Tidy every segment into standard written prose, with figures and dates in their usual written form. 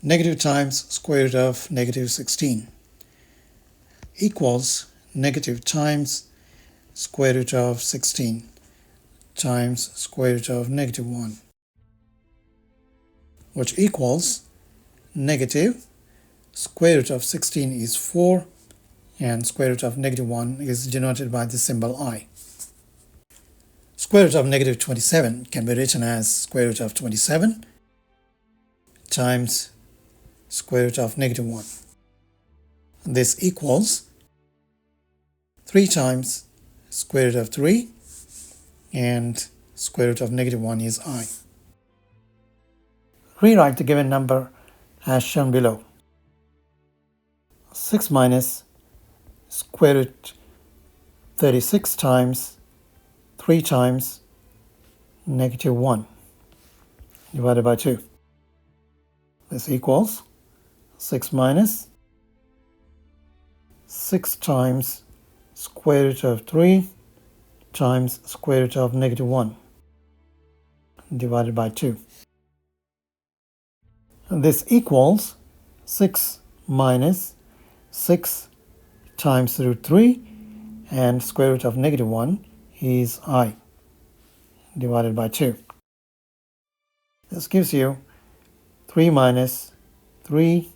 Negative times square root of negative 16 equals negative times square root of 16 times square root of negative 1, which equals negative square root of 16 is 4 and square root of negative 1 is denoted by the symbol I. Square root of negative 27 can be written as square root of 27 times square root of negative 1. This equals 3 times square root of 3 and square root of negative 1 is I. Rewrite the given number as shown below. 6 minus square root 36 times 3 times negative 1 divided by 2. This equals 6 minus 6 times square root of 3 times square root of negative 1 divided by 2. And this equals 6 minus 6 times root 3 and square root of negative 1 is I divided by 2. This gives you 3 minus 3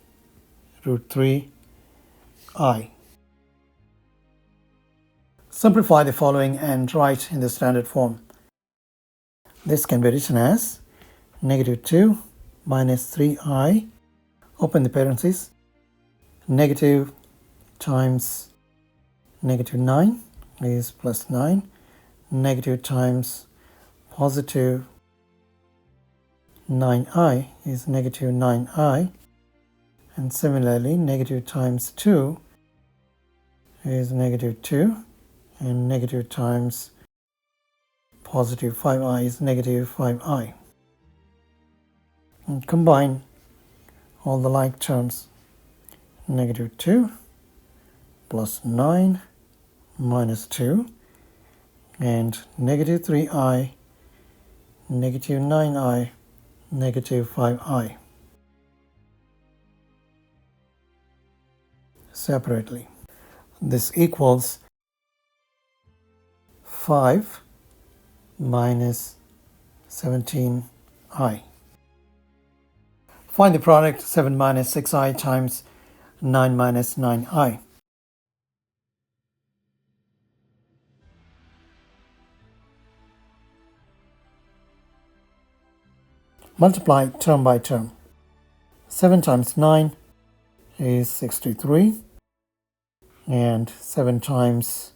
root 3 I. Simplify the following and write in the standard form. This can be written as negative 2 minus 3I, open the parentheses, negative times negative 9 is plus 9, negative times positive 9I is negative 9I, and similarly negative times 2 is negative 2, and negative times positive 5I is negative 5I. And combine all the like terms. Negative 2 plus 9 minus 2 and negative 3I, negative 9I, negative 5I separately. This equals 5 minus 17I. Find the product 7 minus 6I times 9 minus 9I. Multiply term by term. 7 times 9 is 63, and 7 times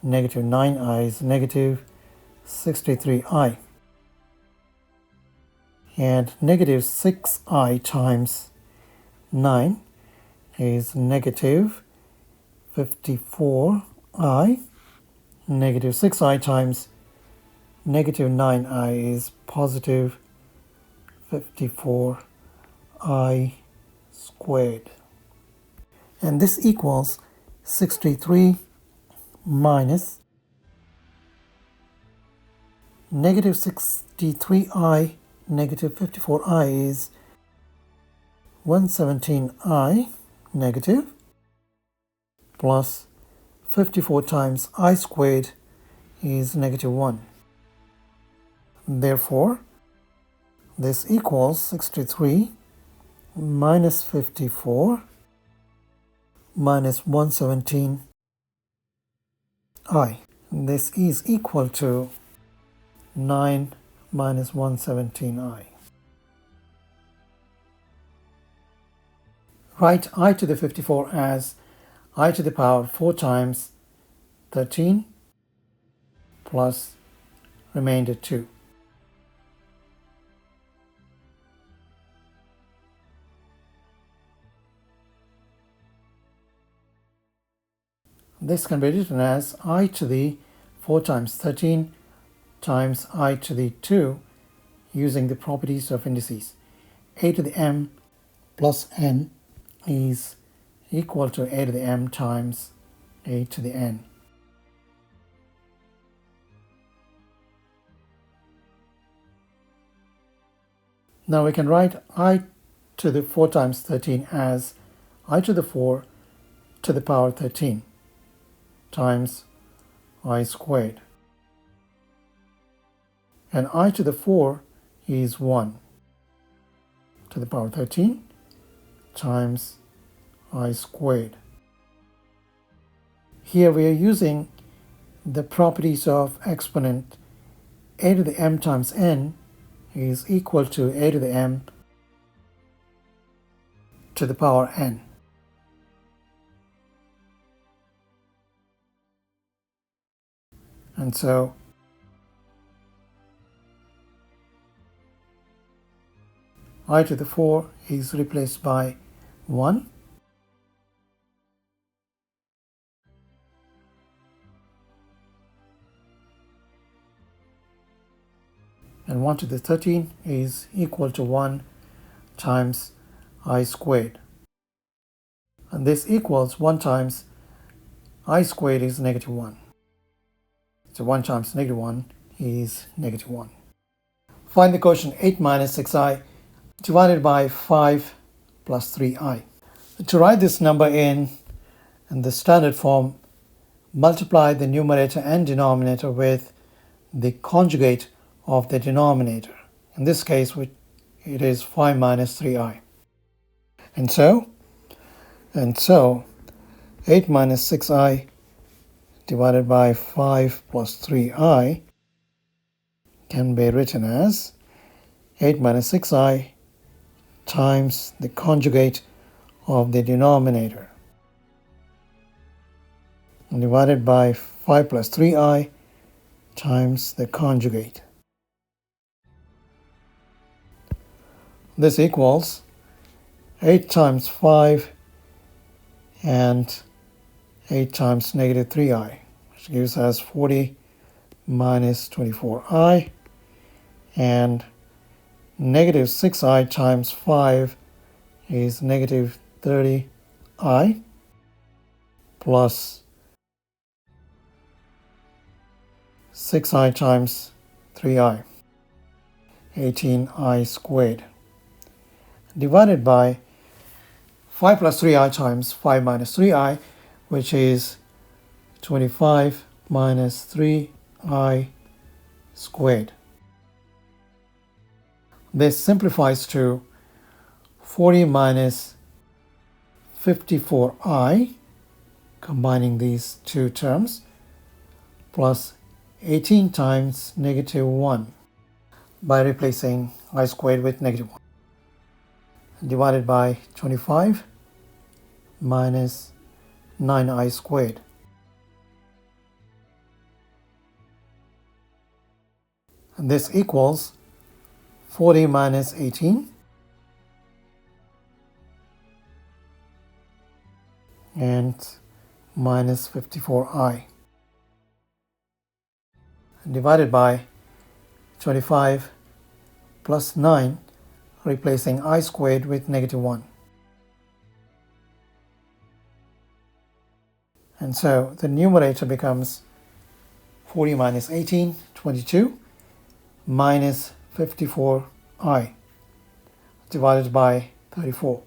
negative 9I is negative 63I. And negative 6I times 9 is negative 54I. Negative 6I times negative 9I is positive 54I squared. And this equals 63 minus negative 63I negative 54I is 117I negative plus 54 times I squared is negative 1. Therefore, this equals 63 minus 54 minus 117I. This is equal to 9 minus 117I. Write I to the 54 as I to the power 4 times 13 plus remainder 2. This can be written as I to the 4 times 13 times I to the 2 using the properties of indices. A to the m plus n is equal to a to the m times a to the n. Now we can write I to the 4 times 13 as I to the 4 to the power 13 times I squared. And I to the 4 is 1 to the power 13 times I squared. Here we are using the properties of exponent. A to the m times n is equal to a to the m to the power n. And so I to the 4 is replaced by 1. And 1 to the 13 is equal to 1 times I squared. And this equals 1 times I squared is negative 1. So 1 times negative 1 is negative 1. Find the quotient 8 minus 6i divided by 5 plus 3i. To write this number in the standard form, multiply the numerator and denominator with the conjugate of the denominator. In this case, it is 5 minus 3i. And so 8 minus 6i divided by 5 plus 3i can be written as 8 minus 6i times the conjugate of the denominator and divided by 5 plus 3i times the conjugate. This equals 8 times 5 and 8 times negative 3i, which gives us 40 minus 24i, and negative 6i times 5 is negative 30i plus 6i times 3i, 18i squared, divided by 5 plus 3i times 5 minus 3i, which is 25 minus 3i squared. This simplifies to 40 minus 54i, combining these two terms, plus 18 times negative 1 by replacing I squared with negative 1, divided by 25 minus 9i squared. And this equals 40 minus 18 and minus 54i, divided by 25 plus 9, replacing I squared with negative 1. And so the numerator becomes 40 minus 18, 22, minus 54i, divided by 34.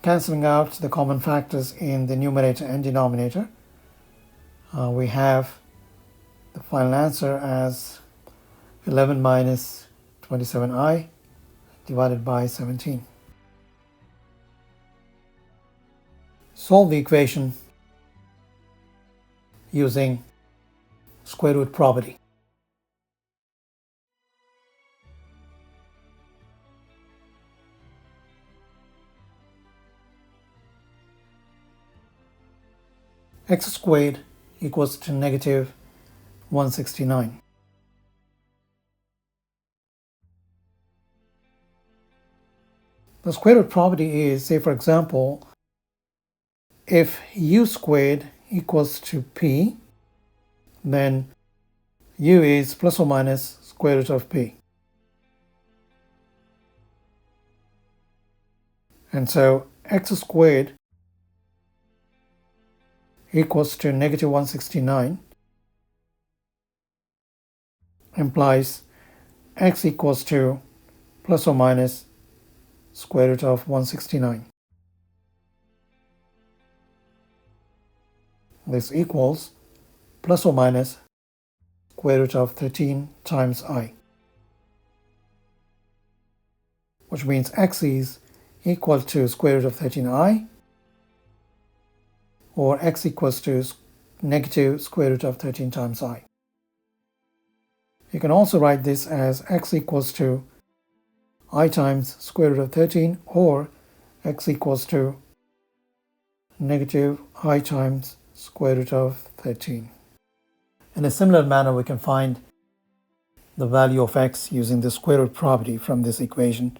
Cancelling out the common factors in the numerator and denominator, we have the final answer as 11 minus 27i divided by 17. Solve the equation using square root property. X squared equals to negative 169. The square root property is, say for example, if u squared equals to p, then u is plus or minus square root of p. And so x squared equals to negative 169 implies x equals to plus or minus square root of 169. This equals plus or minus square root of 13 times I, which means x is equal to square root of 13i, or x equals to negative square root of 13 times I. You can also write this as x equals to I times square root of 13, or x equals to negative I times square root of 13. In a similar manner, we can find the value of x using the square root property from this equation.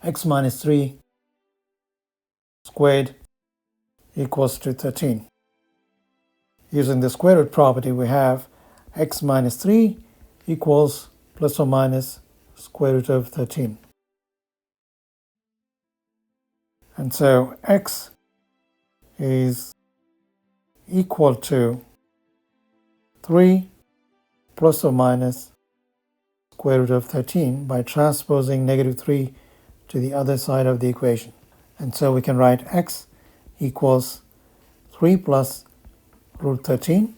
X minus 3 squared equals to 13. Using the square root property, we have x minus 3 equals plus or minus square root of 13. And so x is equal to 3 plus or minus square root of 13 by transposing negative 3 to the other side of the equation. And so we can write x equals 3 plus root 13,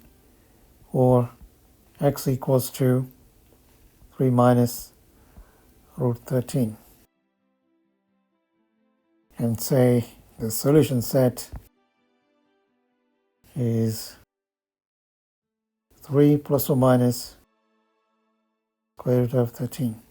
or x equals to 3 minus root 13. And say the solution set is 3 plus or minus square root of 13.